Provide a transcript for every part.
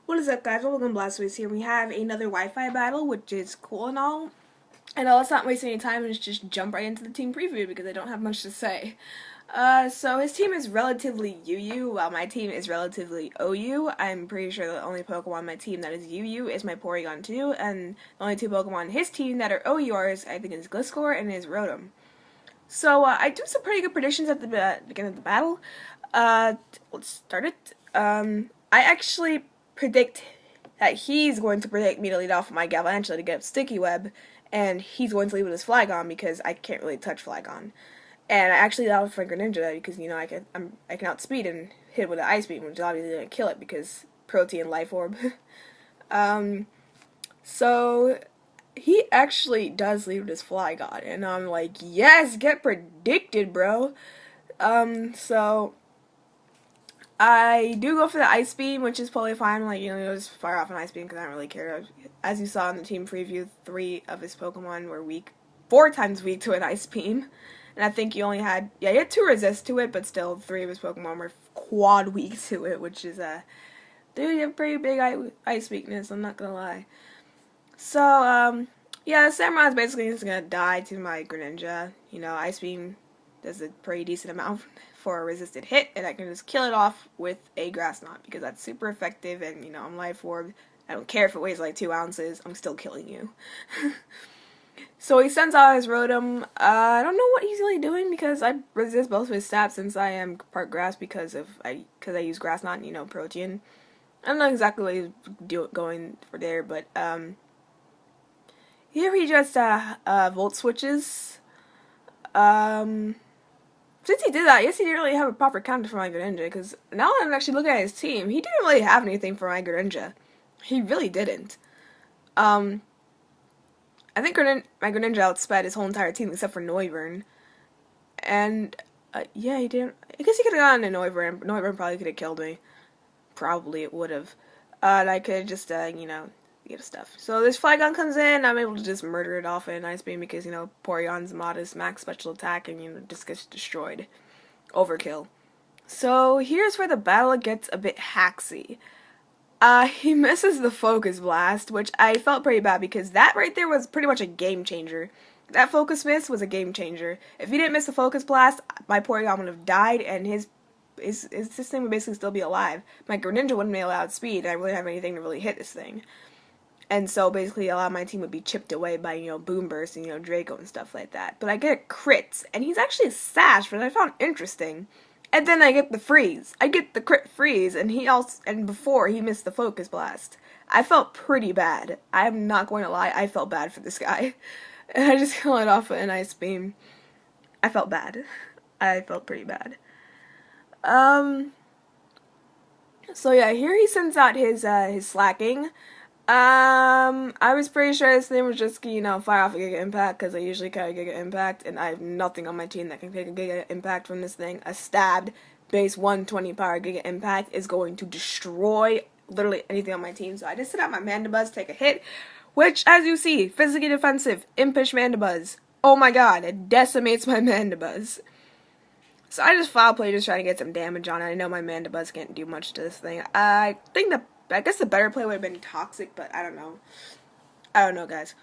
What is up, guys? Welcome to Blastways here. We have another Wi-Fi battle, which is cool and all. And let's not waste any time and just jump right into the team preview because I don't have much to say. So his team is relatively UU, while my team is relatively OU. I'm pretty sure the only Pokemon on my team that is UU is my Porygon 2, and the only two Pokemon on his team that are OURs, I think, is Gliscor and is Rotom. So I do some pretty good predictions at the beginning of the battle. Let's start it. I actually predict that he's going to predict me to lead off with my Galvantula to get up Sticky Web, and he's going to lead with his Flygon because I can't really touch Flygon. And I actually lead off with my Greninja because, you know, I can outspeed and hit with an Ice Beam, which is obviously going to kill it because Protein Life Orb. So he actually does lead with his Flygon, and I'm like, yes, get predicted, bro. So I do go for the Ice Beam, which is totally fine. Like, you know, just fire off an Ice Beam because I don't really care. As you saw in the team preview, 3 of his Pokemon were weak, 4 times weak to an Ice Beam. And I think he only had, he had 2 resist to it, but still 3 of his Pokemon were quad weak to it, which is, dude, you have pretty big ice weakness, I'm not gonna lie. So, yeah, Samurai is basically just gonna die to my Greninja. You know, Ice Beam does a pretty decent amount for a resisted hit, and I can just kill it off with a Grass Knot because that's super effective, and, you know, I'm Life Orb. I don't care if it weighs like 2 ounces, I'm still killing you. So he sends out his Rotom. I don't know what he's really doing because I resist both of his stats since I am part grass because I use Grass Knot and, you know, Protein. I don't know exactly what he's going for there, but here he just Volt switches. Since he did that, I guess he didn't really have a proper counter for my Greninja, because now I'm actually looking at his team, he didn't really have anything for my Greninja. He really didn't. I think my Greninja outsped his whole entire team except for Noivern. And, yeah, he didn't. I guess he could have gotten a Noivern. Noivern probably could have killed me. Probably it would have. And I could have just, you know, get stuff. So this Flygon comes in, I'm able to just murder it off in an Ice Beam because, you know, Porygon's modest max special attack and, you know, just gets destroyed. Overkill. So here's where the battle gets a bit hacksy. He misses the Focus Blast, which I felt pretty bad because that right there was pretty much a game changer. That Focus miss was a game changer. If he didn't miss the Focus Blast, my Porygon would have died and his thing would basically still be alive. My Greninja wouldn't be allowed speed, and I really didn't have anything to really hit this thing. And so basically a lot of my team would be chipped away by, you know, Boom Burst and, you know, Draco and stuff like that. But I get crits, and he's actually a Sash, which I found interesting. And then I get the freeze. I get the crit freeze, and before he missed the Focus Blast. I felt pretty bad. I'm not going to lie, I felt bad for this guy. And I just killed it off with an Ice Beam. I felt bad. I felt pretty bad. So yeah, here he sends out his Slacking. I was pretty sure his thing was just, you know, fire off a Giga Impact, because I usually carry Giga Impact, and I have nothing on my team that can take a Giga Impact from this thing. A stabbed, base 120 power Giga Impact is going to destroy literally anything on my team, so I just sent out my Mandibuzz, take a hit, which, as you see, physically defensive, Impish Mandibuzz. Oh my god, it decimates my Mandibuzz. So I just foul play, just trying to get some damage on it. I know my Mandibuzz can't do much to this thing. I guess the better play would have been Toxic, but I don't know. I don't know, guys.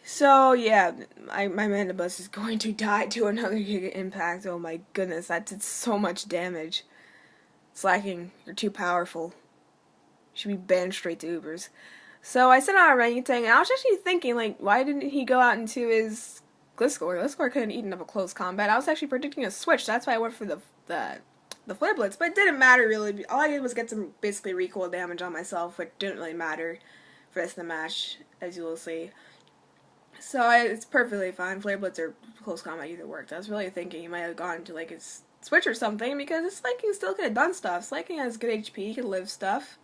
So, yeah, my Mandibuzz is going to die to another Giga Impact. Oh my goodness, that did so much damage. Slacking, you're too powerful. You should be banned straight to Ubers. So I sent out a Orangutan, and I was actually thinking, like, why didn't he go out into his Gliscor? Gliscor couldn't eat enough a close combat. I was actually predicting a switch, that's why I went for the Flare Blitz, but it didn't matter really. All I did was get some basically recoil damage on myself, which didn't really matter for this the match, as you will see. So it's perfectly fine. Flare Blitz or close combat either worked. I was really thinking he might have gone to like his switch or something because Slaking still could have done stuff. Slaking has good HP, he could live stuff.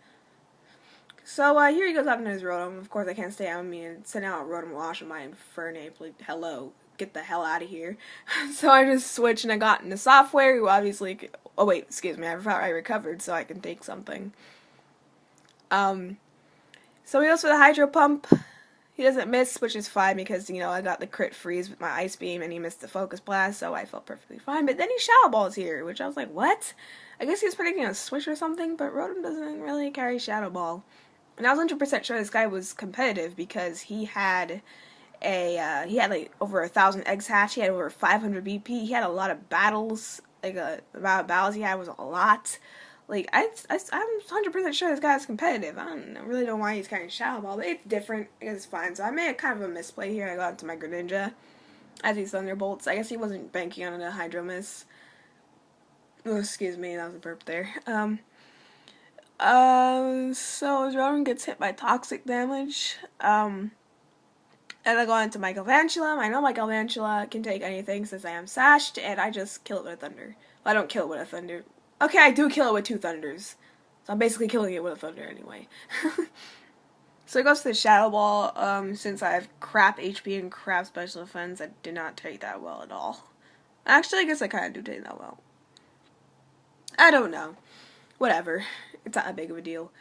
So here he goes out into his Rotom. Of course I can't stay on me and send out Rotom Wash on my Infernape. Like, hello. Get the hell out of here. So I just switched and I got into Software, who obviously, oh wait, excuse me, I recovered so I can take something. So he goes for the Hydro Pump. He doesn't miss, which is fine because, you know, I got the crit freeze with my Ice Beam and he missed the Focus Blast, so I felt perfectly fine. But then he Shadow Balls here, which I was like, what? I guess he was predicting a switch or something, but Rotom doesn't really carry Shadow Ball. And I was 100% sure this guy was competitive because he had like over 1,000 eggs hatched. He had over 500 BP. He had a lot of battles. Like the amount of battles he had was a lot. Like I'm 100% sure this guy's competitive. I don't really know why he's carrying Shadow Ball, but it's different. I guess it's fine. So I made kind of a misplay here. I got into my Greninja as these Thunderbolts. I guess he wasn't banking on a Hydro Miss. Oh, excuse me, that was a burp there. So as Rowan gets hit by toxic damage, and I go into my Galvantula. I know my Galvantula can take anything since I am sashed, and I just kill it with a Thunder. Well, I don't kill it with a Thunder. Okay, I do kill it with 2 Thunders. So I'm basically killing it with a Thunder anyway. So it goes to the Shadow Ball. Since I have crap HP and crap special defense, I did not take that well at all. Actually, I guess I kind of do take that well. I don't know. Whatever. It's not that big of a deal.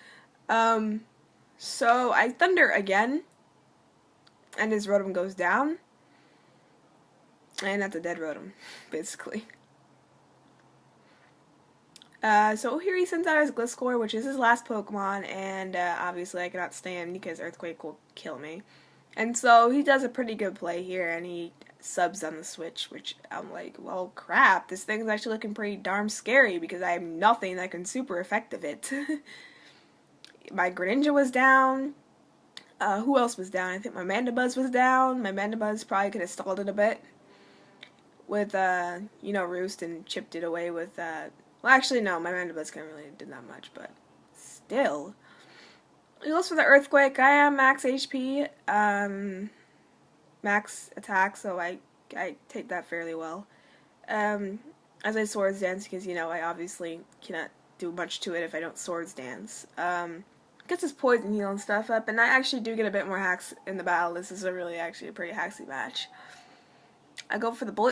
So I Thunder again. And his Rotom goes down. And that's a dead Rotom, basically. So here he sends out his Gliscor, which is his last Pokemon, and obviously I cannot stand because Earthquake will kill me. And so he does a pretty good play here, and he subs on the switch, which I'm like, well, crap, this thing's actually looking pretty darn scary because I have nothing that can super effective it. My Greninja was down. Who else was down? I think my Mandibuzz was down. My Mandibuzz probably could have stalled it a bit with, you know, Roost and chipped it away with, well, actually, no, my Mandibuzz can't really did that much, but still. He goes for the Earthquake. I am max HP, max attack, so I take that fairly well. As I Swords Dance, because, you know, I obviously cannot do much to it if I don't Swords Dance. Gets his Poison Heal and stuff up, and I actually do get a bit more hacks in the battle. This is actually a pretty hacksy match. I go for the Bullet